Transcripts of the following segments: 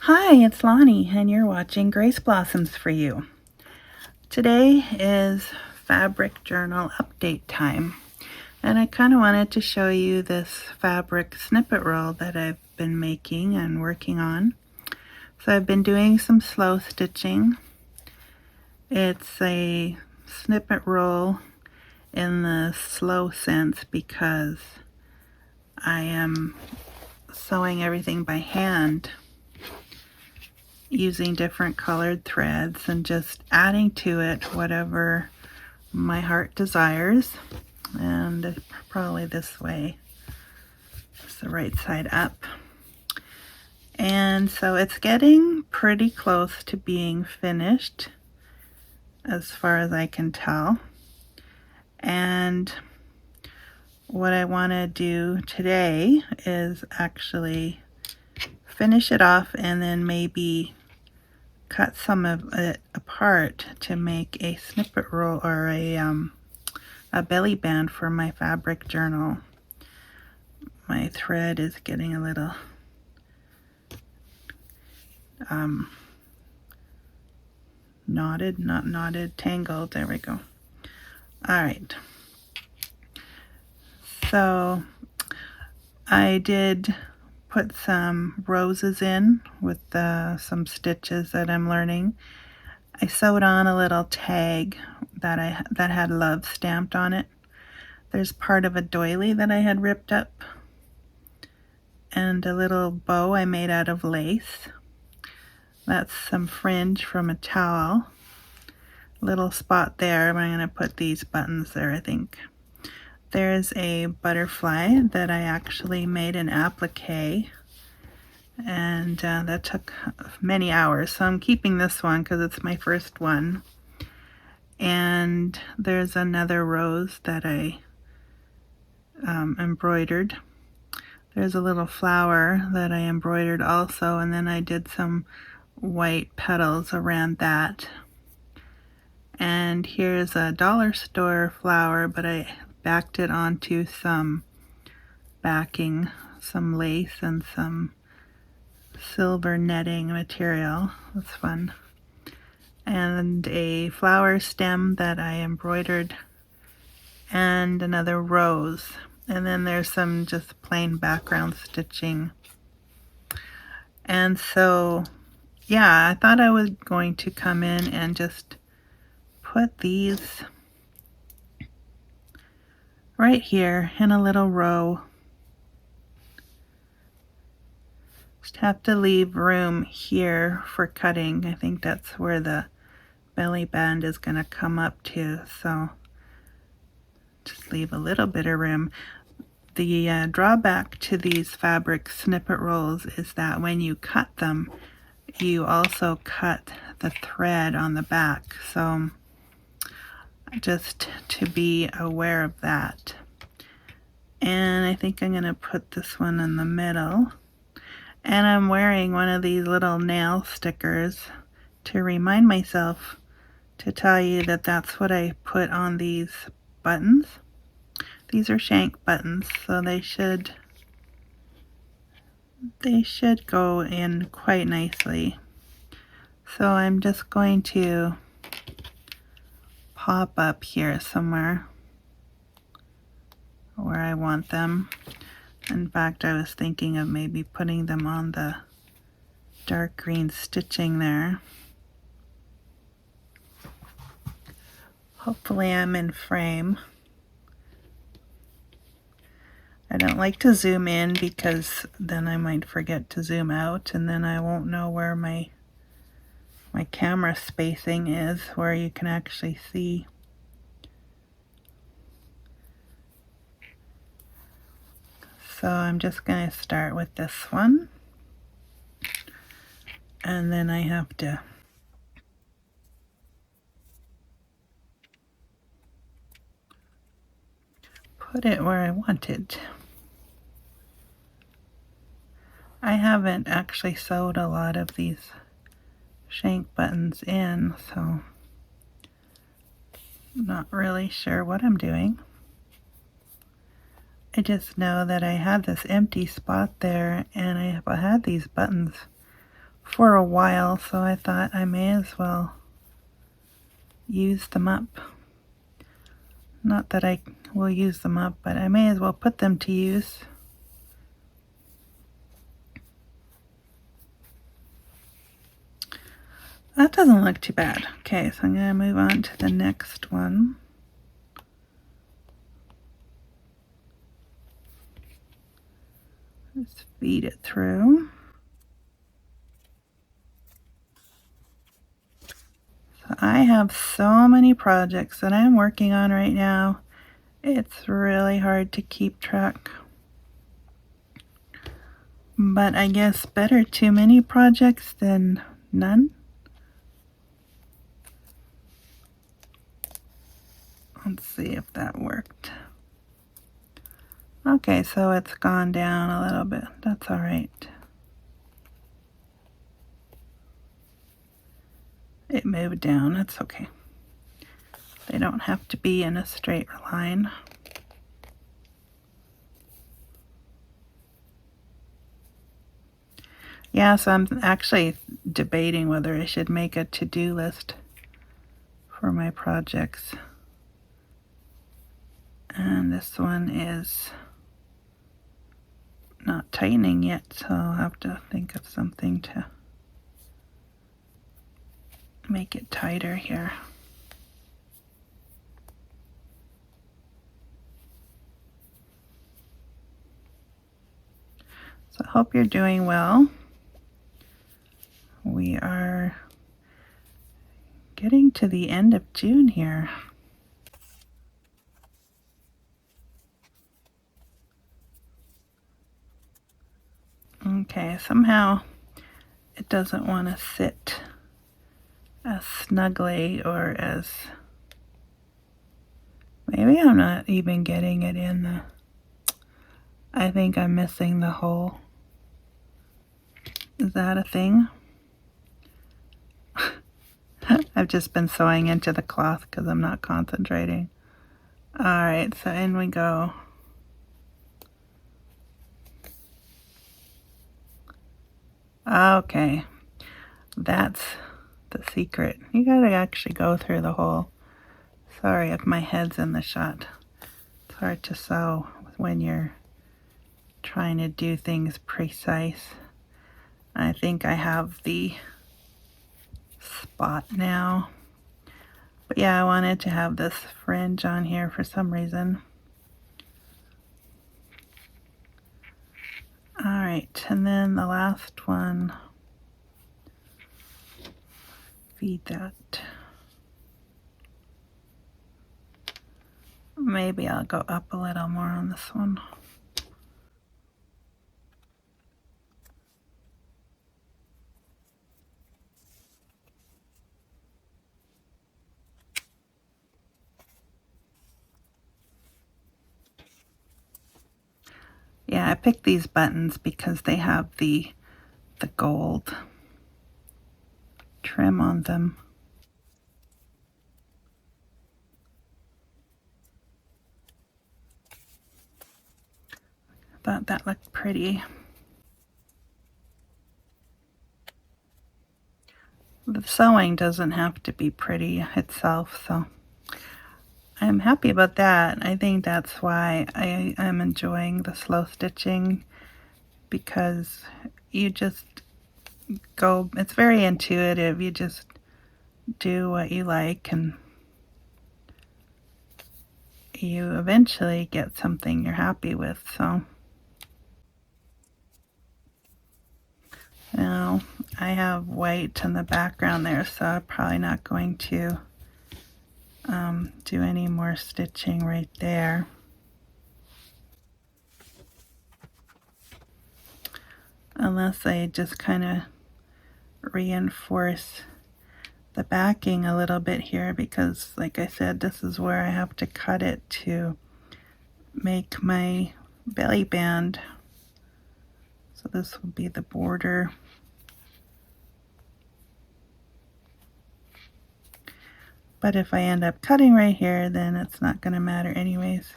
Hi, it's Lonnie, and you're watching Grace Blossoms for You. Today is fabric journal update time, and I kind of wanted to show you this fabric snippet roll that I've been making and working on. So I've been doing some slow stitching. It's a snippet roll in the slow sense because I am sewing everything by hand using different colored threads and just adding to it whatever my heart desires. And probably this way, it's the right side up. And so it's getting pretty close to being finished as far as I can tell. And what I want to do today is actually finish it off and then maybe cut some of it apart to make a snippet roll or a belly band for my fabric journal. My thread is getting a little tangled. There we go. All right. So I did put some roses in with some stitches that I'm learning. I sewed on a little tag that had love stamped on it. There's part of a doily that I had ripped up, and a little bow I made out of lace. That's some fringe from a towel. Little spot there, but I'm going to put these buttons there, I think. There's a butterfly that I actually made an applique, and that took many hours, so I'm keeping this one because it's my first one. And there's another rose that I embroidered. There's a little flower that I embroidered also, and then I did some white petals around that. And here's a dollar store flower, but I backed it onto some backing, some lace and some silver netting material. That's fun. And a flower stem that I embroidered, and another rose. And then there's some just plain background stitching. And so, yeah, I thought I was going to come in and just put these right here in a little row. Just have to leave room here for cutting. I think that's where the belly band is going to come up to, so just leave a little bit of room. The drawback to these fabric snippet rolls is that when you cut them, you also cut the thread on the back, so just to be aware of that. And I think I'm going to put this one in the middle. And I'm wearing one of these little nail stickers to remind myself to tell you that that's what I put on these buttons. These are shank buttons, so they should go in quite nicely. So I'm just going to pop up here somewhere where I want them. In fact, I was thinking of maybe putting them on the dark green stitching there. Hopefully I'm in frame. I don't like to zoom in because then I might forget to zoom out, and then I won't know where my camera spacing is, where you can actually see. So I'm just going to start with this one, and then I have to put it where I want it. I haven't actually sewed a lot of these shank buttons in, so I'm not really sure what I'm doing. I just know that I had this empty spot there, and I have had these buttons for a while, so I thought I may as well use them up. Not that I will use them up, but I may as well put them to use. That doesn't look too bad. Okay, so I'm going to move on to the next one. Just feed it through. So I have so many projects that I'm working on right now. It's really hard to keep track. But I guess better too many projects than none. Let's see if that worked. Okay, so it's gone down a little bit. That's all right. It moved down. That's okay. They don't have to be in a straight line. Yeah, so I'm actually debating whether I should make a to-do list for my projects. And this one is not tightening yet, so I'll have to think of something to make it tighter here. So I hope you're doing well. We are getting to the end of June here. Okay, somehow it doesn't want to sit as snugly or as... Maybe I'm not even getting it in the... I think I'm missing the hole. Is that a thing? I've just been sewing into the cloth because I'm not concentrating. Alright, so in we go. Okay, that's the secret. You gotta actually go through the hole. Sorry if my head's in the shot. It's hard to sew when you're trying to do things precise. I think I have the spot now. But yeah, I wanted to have this fringe on here for some reason. Alright, and then the last one, feed that. Maybe I'll go up a little more on this one. Yeah, I picked these buttons because they have the gold trim on them. Thought that looked pretty. The sewing doesn't have to be pretty itself, so I'm happy about that. I think that's why I am enjoying the slow stitching, because you just go, it's very intuitive. You just do what you like and you eventually get something you're happy with. So now I have white in the background there, so I'm probably not going to do any more stitching right there. Unless I just kind of reinforce the backing a little bit here, because like I said, this is where I have to cut it to make my belly band. So this will be the border. But if I end up cutting right here, then it's not going to matter anyways.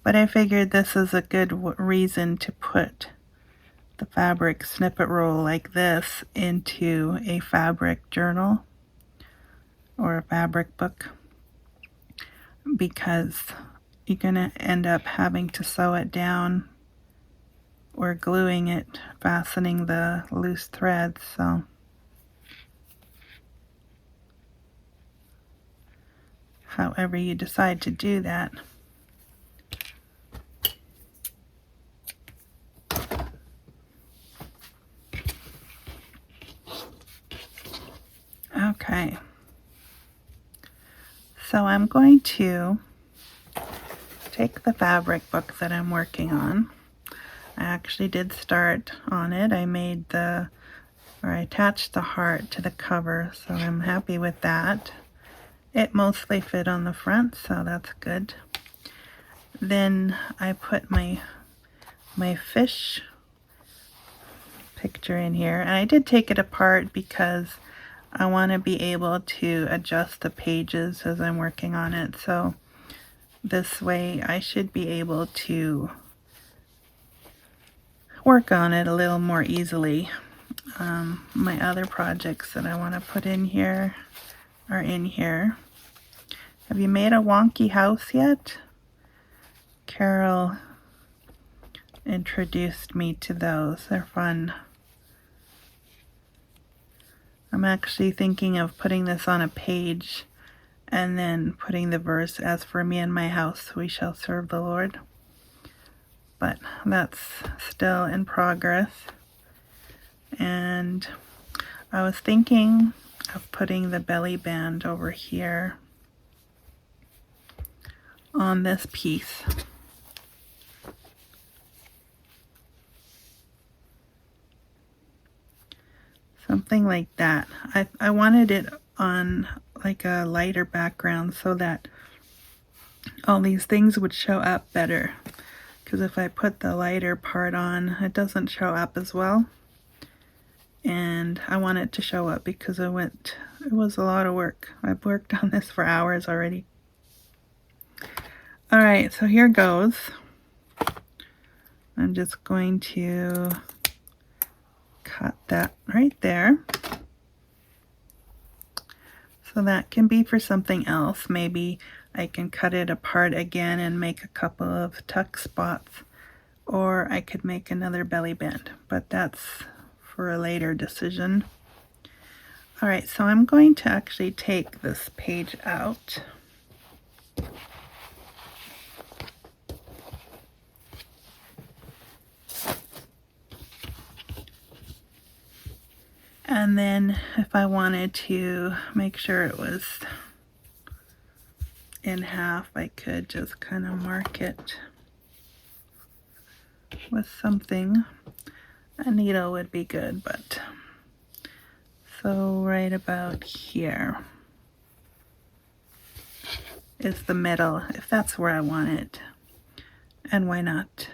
But I figured this is a good reason to put the fabric snippet roll like this into a fabric journal or a fabric book, because you're going to end up having to sew it down or gluing it, fastening the loose threads. So however you decide to do that. Okay, so I'm going to take the fabric book that I'm working on. I actually did start on it. I attached the heart to the cover, so I'm happy with that. It mostly fit on the front, so that's good. Then I put my fish picture in here, and I did take it apart because I want to be able to adjust the pages as I'm working on it. So this way I should be able to work on it a little more easily. My other projects that I want to put in here are in here. Have you made a wonky house yet? Carol introduced me to those. They're fun. I'm actually thinking of putting this on a page and then putting the verse, "As for me and my house, we shall serve the Lord." But that's still in progress. And I was thinking of putting the belly band over here on this piece. Something like that. I wanted it on like a lighter background so that all these things would show up better. Because if I put the lighter part on, it doesn't show up as well. And I want it to show up because it was a lot of work. I've worked on this for hours already. Alright, so here goes. I'm just going to cut that right there. So that can be for something else. Maybe I can cut it apart again and make a couple of tuck spots, or I could make another belly band, but that's for a later decision. Alright, so I'm going to actually take this page out. And then if I wanted to make sure it was in half, I could just kind of mark it with something. A needle would be good, but so right about here is the middle, if that's where I want it. And why not?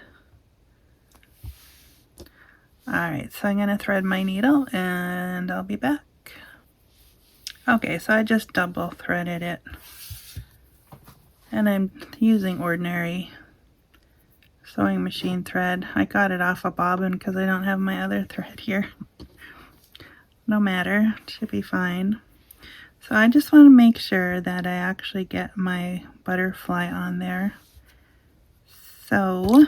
Alright, so I'm going to thread my needle and I'll be back. Okay, so I just double threaded it. And I'm using ordinary sewing machine thread. I got it off a bobbin because I don't have my other thread here. No matter, it should be fine. So I just want to make sure that I actually get my butterfly on there. So,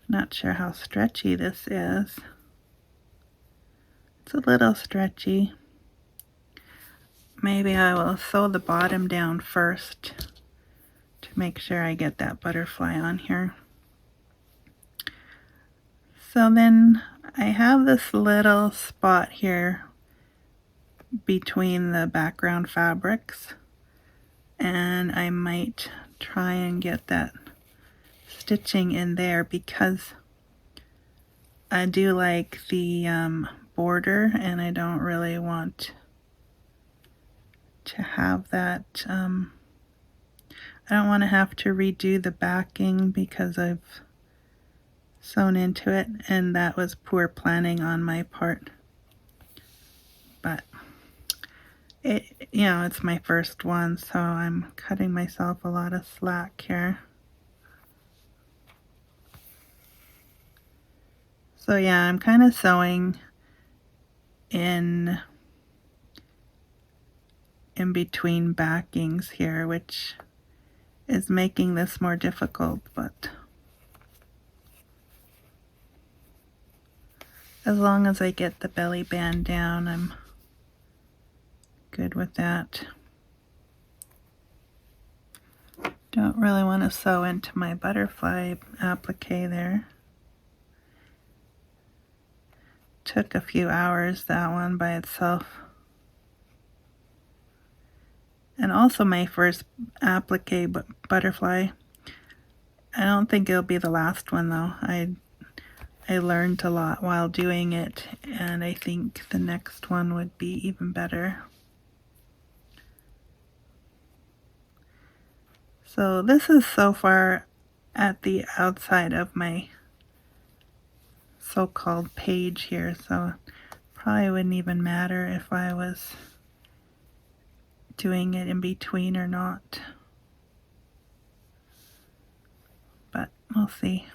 not sure how stretchy this is. It's a little stretchy. Maybe I will sew the bottom down first to make sure I get that butterfly on here. So then I have this little spot here between the background fabrics, and I might try and get that stitching in there because I do like the border, and I don't really want to have that. I don't want to have to redo the backing because I've sewn into it, and that was poor planning on my part. But it's my first one, so I'm cutting myself a lot of slack here. So yeah, I'm kind of sewing in between backings here, which is making this more difficult, but as long as I get the belly band down, I'm good with that. Don't really want to sew into my butterfly applique there. Took a few hours, that one by itself. And also my first applique butterfly. I don't think it'll be the last one though. I learned a lot while doing it, and I think the next one would be even better. So this is so far at the outside of my so-called page here, so probably wouldn't even matter if I was doing it in between or not. But we'll see.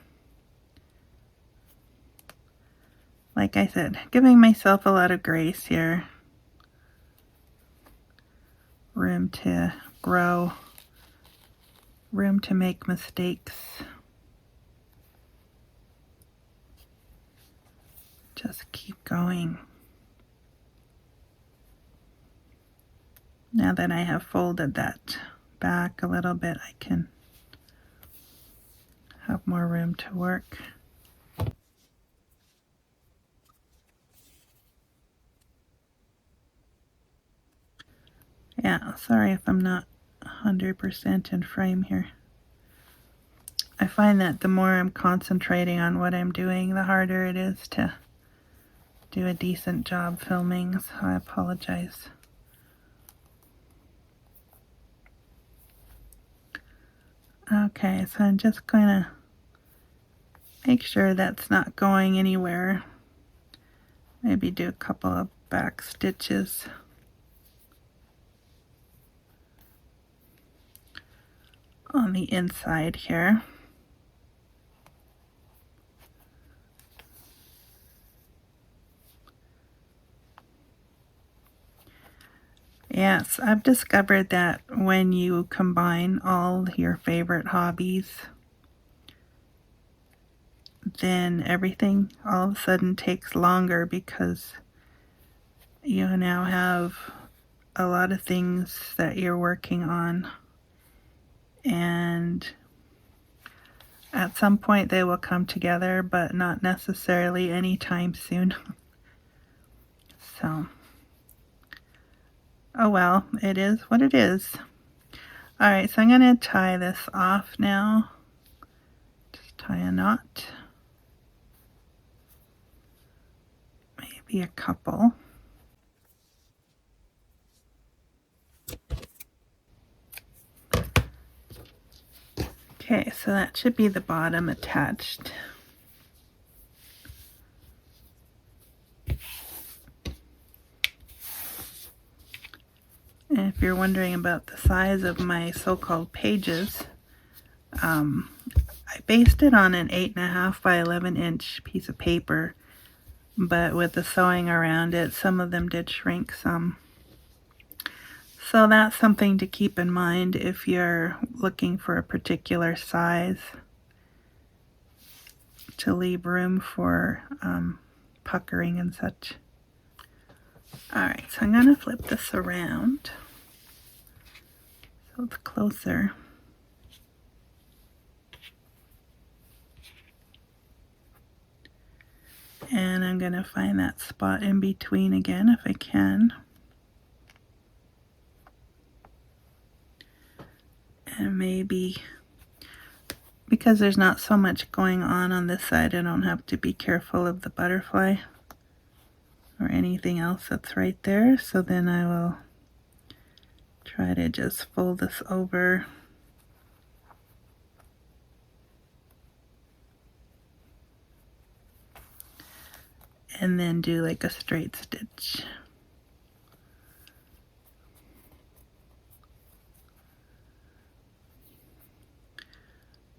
Like I said, giving myself a lot of grace here. Room to grow. Room to make mistakes. Just keep going. Now that I have folded that back a little bit, I can have more room to work. Yeah, sorry if I'm not 100% in frame here. I find that the more I'm concentrating on what I'm doing, the harder it is to do a decent job filming, so I apologize. Okay, so I'm just going to make sure that's not going anywhere. Maybe do a couple of back stitches. On the inside here. Yes, I've discovered that when you combine all your favorite hobbies, then everything all of a sudden takes longer because you now have a lot of things that you're working on, and at some point they will come together, but not necessarily anytime soon. So, oh well, it is what it is. Alright, so I'm going to tie this off now. Just tie a knot. Maybe a couple. Okay, so that should be the bottom attached. And if you're wondering about the size of my so-called pages, I based it on an 8.5 by 11 inch piece of paper, but with the sewing around it, some of them did shrink some. So that's something to keep in mind if you're looking for a particular size, to leave room for puckering and such. Alright, so I'm going to flip this around so it's closer. And I'm going to find that spot in between again if I can. And maybe, because there's not so much going on this side, I don't have to be careful of the butterfly or anything else that's right there. So then I will try to just fold this over. And then do like a straight stitch.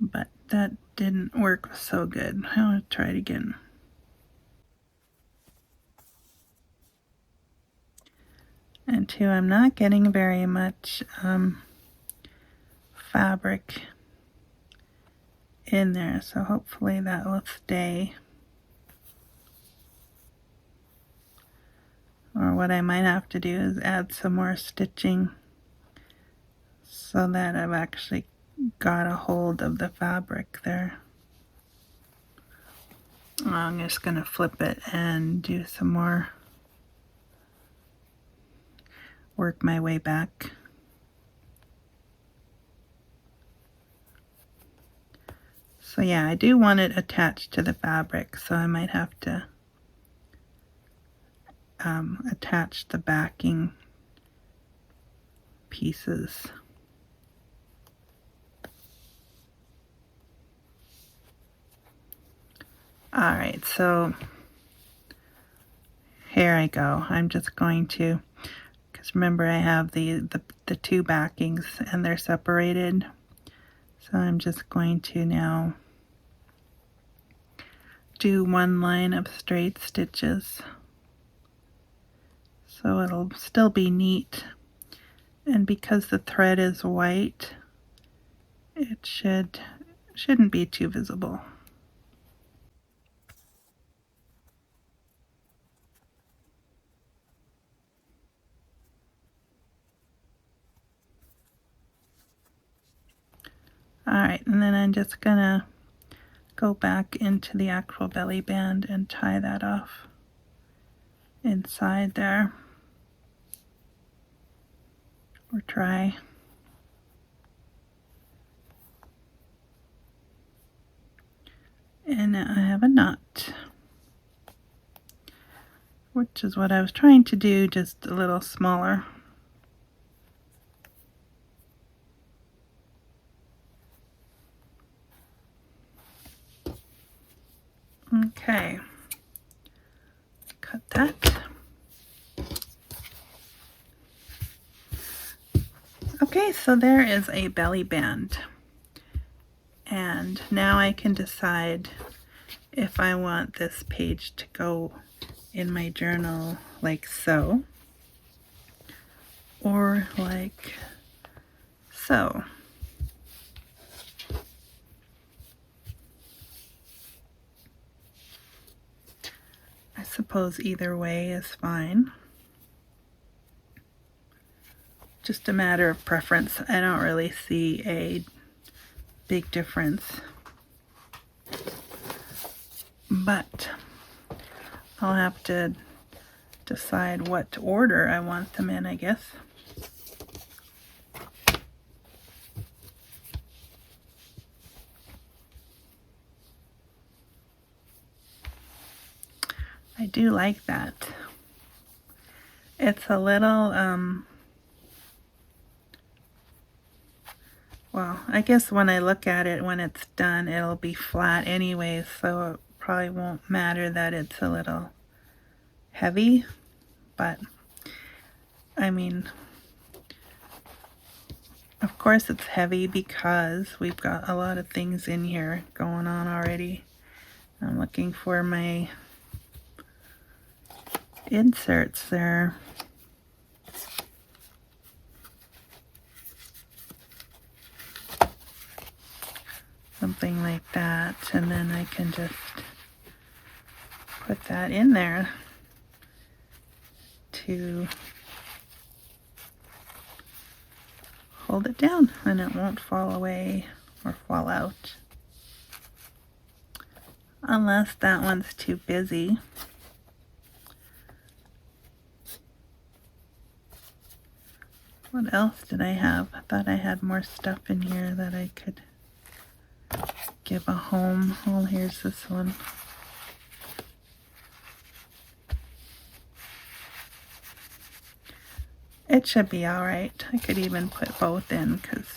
But that didn't work so good. I'll try it again. And two, I'm not getting very much fabric in there, so hopefully that will stay. Or what I might have to do is add some more stitching so that I've actually got a hold of the fabric there. I'm just going to flip it and do some more, work my way back. So yeah, I do want it attached to the fabric, so I might have to attach the backing pieces. Alright, so here I go. I'm just going to, because remember I have the two backings and they're separated. So I'm just going to now do one line of straight stitches. So it'll still be neat. And because the thread is white, it shouldn't be too visible. Alright, and then I'm just gonna go back into the actual belly band and tie that off inside there. Or try. And now I have a knot, which is what I was trying to do, just a little smaller. Okay, cut that. Okay, so there is a belly band. And now I can decide if I want this page to go in my journal like so, or like so. I suppose either way is fine. Just a matter of preference. I don't really see a big difference. But I'll have to decide what order I want them in, I guess. I do like that. It's a little, well, I guess when I look at it, when it's done, it'll be flat anyway, so it probably won't matter that it's a little heavy, but I mean, of course it's heavy because we've got a lot of things in here going on already. I'm looking for my inserts there. Something like that, and then I can just put that in there to hold it down and it won't fall away or fall out. Unless that one's too busy. What else did I have? I thought I had more stuff in here that I could give a home. Oh, here's this one. It should be alright. I could even put both in because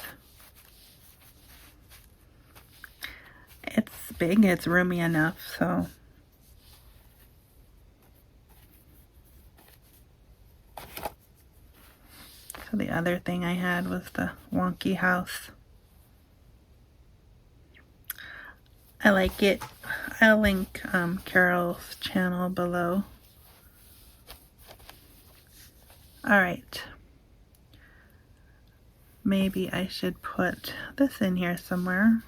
it's big, it's roomy enough, so. So the other thing I had was the wonky house. I like it. I'll link Carol's channel below. All right. Maybe I should put this in here somewhere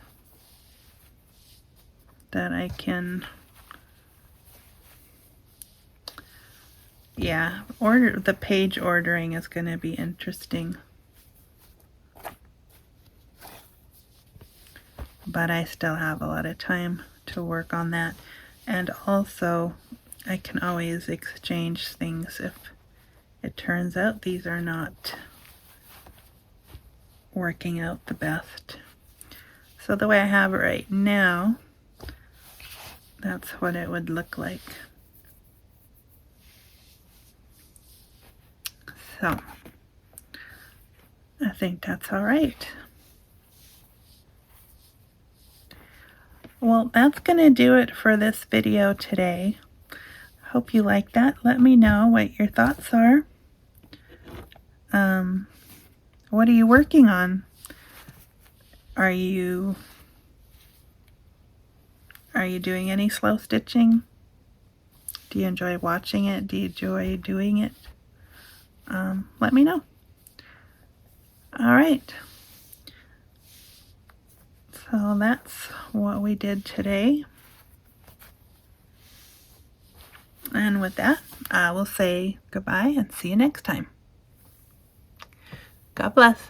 that I can, yeah, order. The page ordering is going to be interesting. But I still have a lot of time to work on that. And also, I can always exchange things if it turns out these are not working out the best. So the way I have it right now, that's what it would look like. So I think that's all right. Well, that's going to do it for this video today. Hope you like that. Let me know what your thoughts are. What are you working on? Are you doing any slow stitching? Do you enjoy watching it? Do you enjoy doing it? Let me know. All right. So that's what we did today. And with that, I will say goodbye and see you next time. God bless.